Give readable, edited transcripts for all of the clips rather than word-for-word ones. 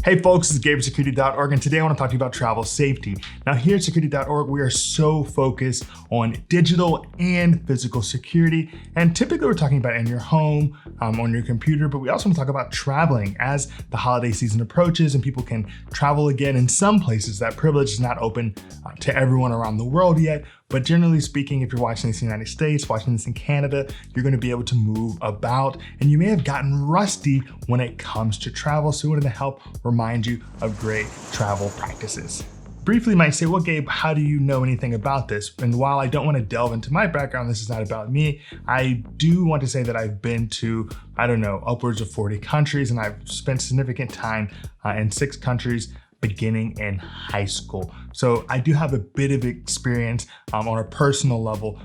Hey folks, this is Gabe at Security.org, and today I want to talk to you about travel safety. Now here at Security.org, we are so focused on digital and physical security, and typically we're talking about in your home, on your computer, but we also want to talk about traveling as the holiday season approaches and people can travel again. In some places, that privilege is not open to everyone around the world yet, but generally speaking, if you're watching this in the United States, watching this in Canada, you're going to be able to move about, and you may have gotten rusty when it comes to travel, so we wanted to help remind you of great travel practices. Briefly, you might say, well, Gabe, how do you know anything about this? And while I don't want to delve into my background, this is not about me, I do want to say that I've been to, upwards of 40 countries, and I've spent significant time in 6 countries beginning in high school. So I do have a bit of experience on a personal level,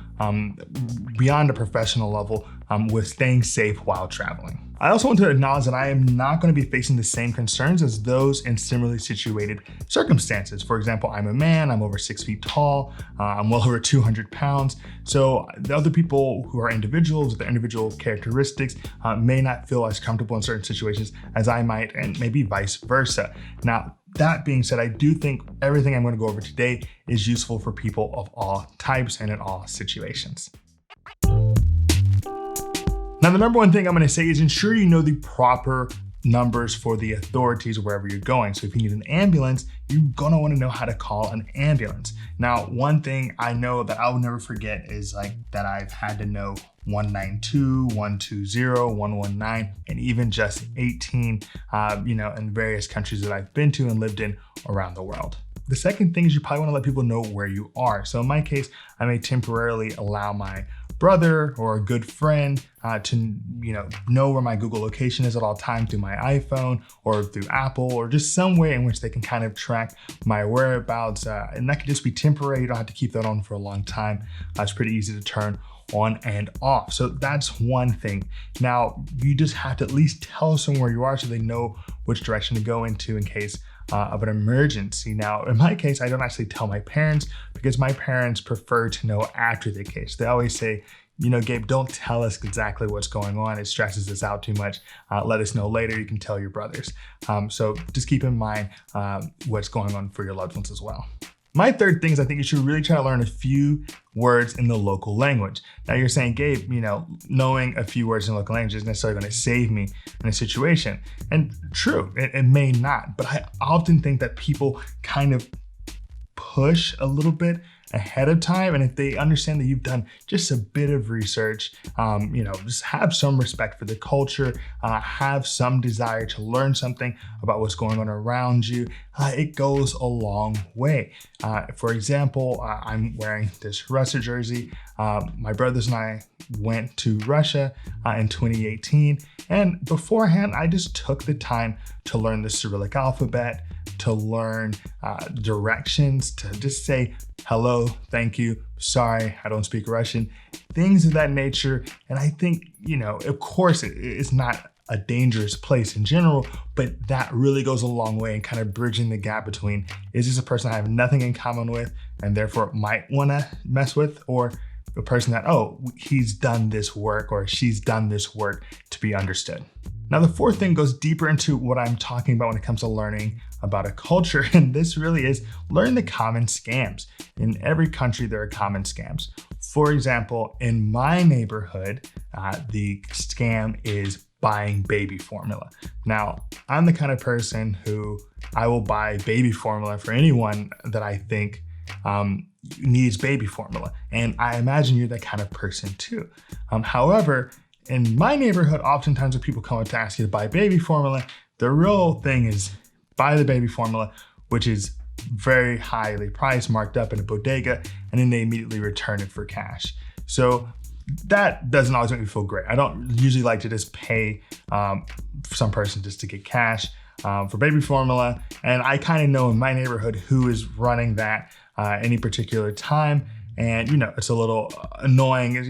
beyond a professional level, with staying safe while traveling. I also want to acknowledge that I am not going to be facing the same concerns as those in similarly situated circumstances. For example, I'm a man, I'm over 6 feet tall, I'm well over 200 pounds. So the other people who are individuals with their individual characteristics may not feel as comfortable in certain situations as I might, and maybe vice versa. Now, that being said, I do think everything I'm going to go over today is useful for people of all types and in all situations. Now, the number one thing I'm going to say is ensure you know the proper numbers for the authorities wherever you're going. So if you need an ambulance, you're going to want to know how to call an ambulance. Now, one thing I know that I will never forget is that I've had to know 192, 120, 119, and even just 18, in various countries that I've been to and lived in around the world. The second thing is you probably want to let people know where you are. So in my case, I may temporarily allow my brother or a good friend to know where my Google location is at all times through my iPhone or through Apple, or just some way in which they can kind of track my whereabouts. And that could just be temporary. You don't have to keep that on for a long time. It's pretty easy to turn on and off. So that's one thing. Now, you just have to at least tell someone where you are so they know which direction to go into in case of an emergency. Now, in my case, I don't actually tell my parents because my parents prefer to know after the case. They always say, Gabe, don't tell us exactly what's going on. It stresses us out too much. Let us know later. You can tell your brothers. So just keep in mind what's going on for your loved ones as well. My third thing is I think you should really try to learn a few words in the local language. Now you're saying, Gabe, knowing a few words in local language isn't necessarily going to save me in a situation. And true, it may not, but I often think that people kind of push a little bit ahead of time. And if they understand that you've done just a bit of research, just have some respect for the culture, have some desire to learn something about what's going on around you, it goes a long way. For example, I'm wearing this Russia jersey. My brothers and I went to Russia in 2018. And beforehand, I just took the time to learn the Cyrillic alphabet, to learn directions, to just say hello, thank you, sorry, I don't speak Russian, things of that nature. And I think, of course, it's not a dangerous place in general, but that really goes a long way in kind of bridging the gap between, is this a person I have nothing in common with and therefore might want to mess with, or a person that, he's done this work or she's done this work to be understood. Now, the fourth thing goes deeper into what I'm talking about when it comes to learning about a culture, and this really is learn the common scams. In every country, there are common scams. For example, in my neighborhood, the scam is buying baby formula. Now, I'm the kind of person who I will buy baby formula for anyone that I think needs baby formula. And I imagine you're that kind of person too. However, in my neighborhood, oftentimes when people come up to ask you to buy baby formula, the real thing is buy the baby formula, which is very highly priced, marked up in a bodega, and then they immediately return it for cash. So that doesn't always make me feel great. I don't usually like to just pay some person just to get cash for baby formula. And I kind of know in my neighborhood who is running that any particular time. And, it's a little annoying,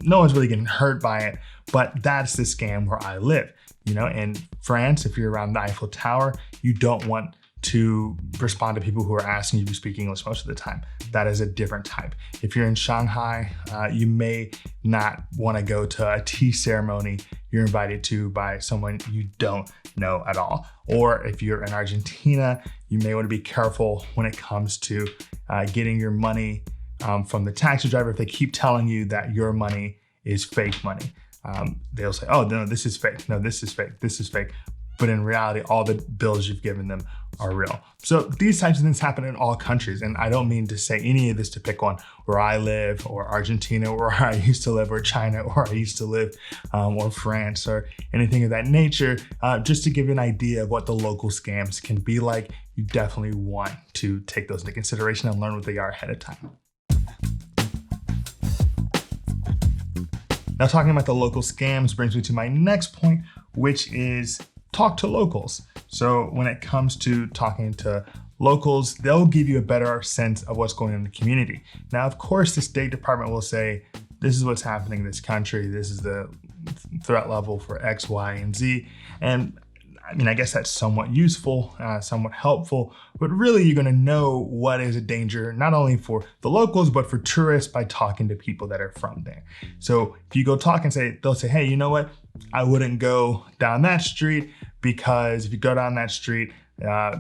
no one's really getting hurt by it, but that's the scam where I live. In France, if you're around the Eiffel Tower, you don't want to respond to people who are asking you to speak English most of the time. That is a different type. If you're in Shanghai, you may not want to go to a tea ceremony you're invited to by someone you don't know at all. Or if you're in Argentina, you may want to be careful when it comes to getting your money from the taxi driver. If they keep telling you that your money is fake money, they'll say, oh, no, this is fake. No, this is fake. This is fake. But in reality, all the bills you've given them are real. So these types of things happen in all countries. And I don't mean to say any of this to pick on where I live, or Argentina, where I used to live, or China, where I used to live, or France, or anything of that nature. Just to give you an idea of what the local scams can be like, you definitely want to take those into consideration and learn what they are ahead of time. Now, talking about the local scams brings me to my next point, which is talk to locals. So when it comes to talking to locals, they'll give you a better sense of what's going on in the community. Now, of course, the State Department will say, this is what's happening in this country. This is the threat level for X, Y, and Z. And I mean, I guess that's somewhat useful, somewhat helpful, but really you're gonna know what is a danger, not only for the locals, but for tourists by talking to people that are from there. So if you go talk and they'll say, hey, you know what? I wouldn't go down that street because if you go down that street,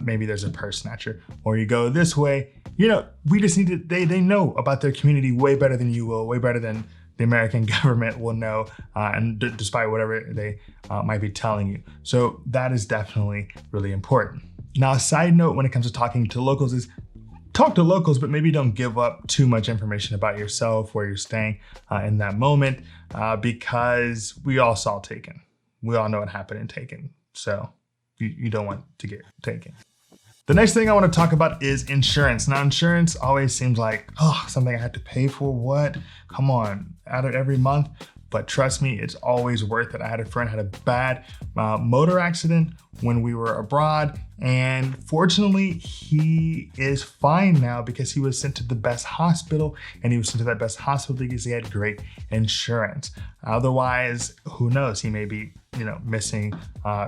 maybe there's a purse snatcher. Or you go this way, we just need to, they know about their community way better than you will, way better than the American government will know, and despite whatever they might be telling you. So that is definitely really important. Now, a side note when it comes to talking to locals is talk to locals, but maybe don't give up too much information about yourself, where you're staying in that moment, because we all saw Taken. We all know what happened in Taken. So you don't want to get taken. The next thing I want to talk about is insurance. Now, insurance always seems like, something I have to pay for. What? Come on, out of every month. But trust me, it's always worth it. I had a friend had a bad motor accident when we were abroad, and fortunately he is fine now because he was sent to the best hospital, and he was sent to that best hospital because he had great insurance. Otherwise, who knows? He may be, missing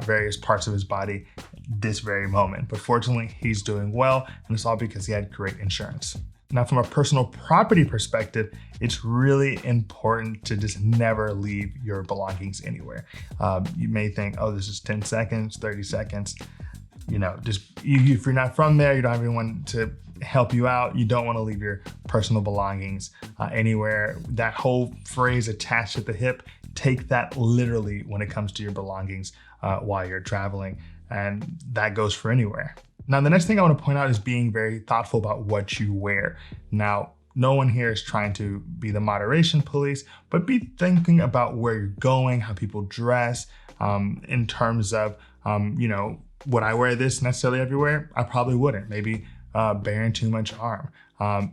various parts of his body this very moment. But fortunately, he's doing well, and it's all because he had great insurance. Now, from a personal property perspective, it's really important to just never leave your belongings anywhere. You may think, this is 10 seconds, 30 seconds. If you're not from there, you don't have anyone to help you out, you don't want to leave your personal belongings anywhere. That whole phrase attached at the hip, take that literally when it comes to your belongings while you're traveling. And that goes for anywhere. Now, the next thing I want to point out is being very thoughtful about what you wear. Now, no one here is trying to be the moderation police, but be thinking about where you're going, how people dress, in terms of, would I wear this necessarily everywhere? I probably wouldn't. Maybe bearing too much arm.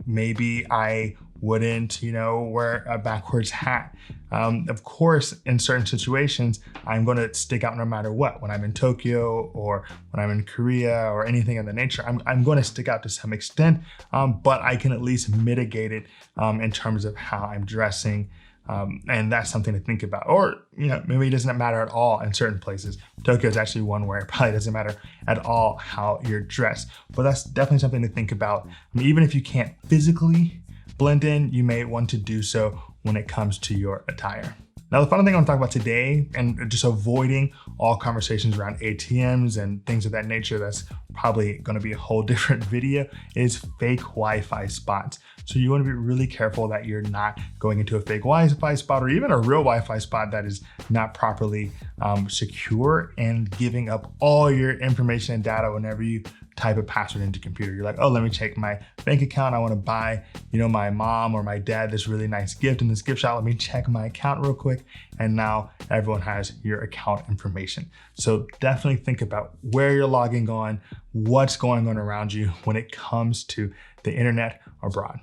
Maybe I wouldn't, wear a backwards hat. Of course, in certain situations, I'm going to stick out no matter what. When I'm in Tokyo or when I'm in Korea or anything of the nature, I'm going to stick out to some extent, but I can at least mitigate it in terms of how I'm dressing. And that's something to think about. Or, maybe it doesn't matter at all in certain places. Tokyo is actually one where it probably doesn't matter at all how you're dressed. But that's definitely something to think about. Even if you can't physically blend in, you may want to do so when it comes to your attire. Now, the final thing I want to talk about today, and just avoiding all conversations around ATMs and things of that nature, that's probably going to be a whole different video, is fake Wi-Fi spots. So you want to be really careful that you're not going into a fake Wi-Fi spot or even a real Wi-Fi spot that is not properly secure and giving up all your information and data whenever you type a password into your computer. You're like, let me check my bank account. I want to buy, my mom or my dad this really nice gift in this gift shop. Let me check my account real quick. And now everyone has your account information. So definitely think about where you're logging on, what's going on around you when it comes to the internet abroad.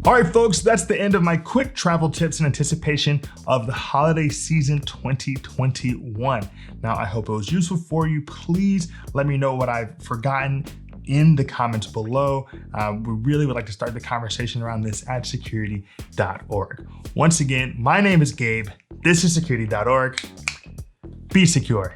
All right, folks, that's the end of my quick travel tips in anticipation of the holiday season 2021. Now, I hope it was useful for you. Please let me know what I've forgotten in the comments below. We really would like to start the conversation around this at Security.org. Once again, my name is Gabe. This is Security.org. Be secure.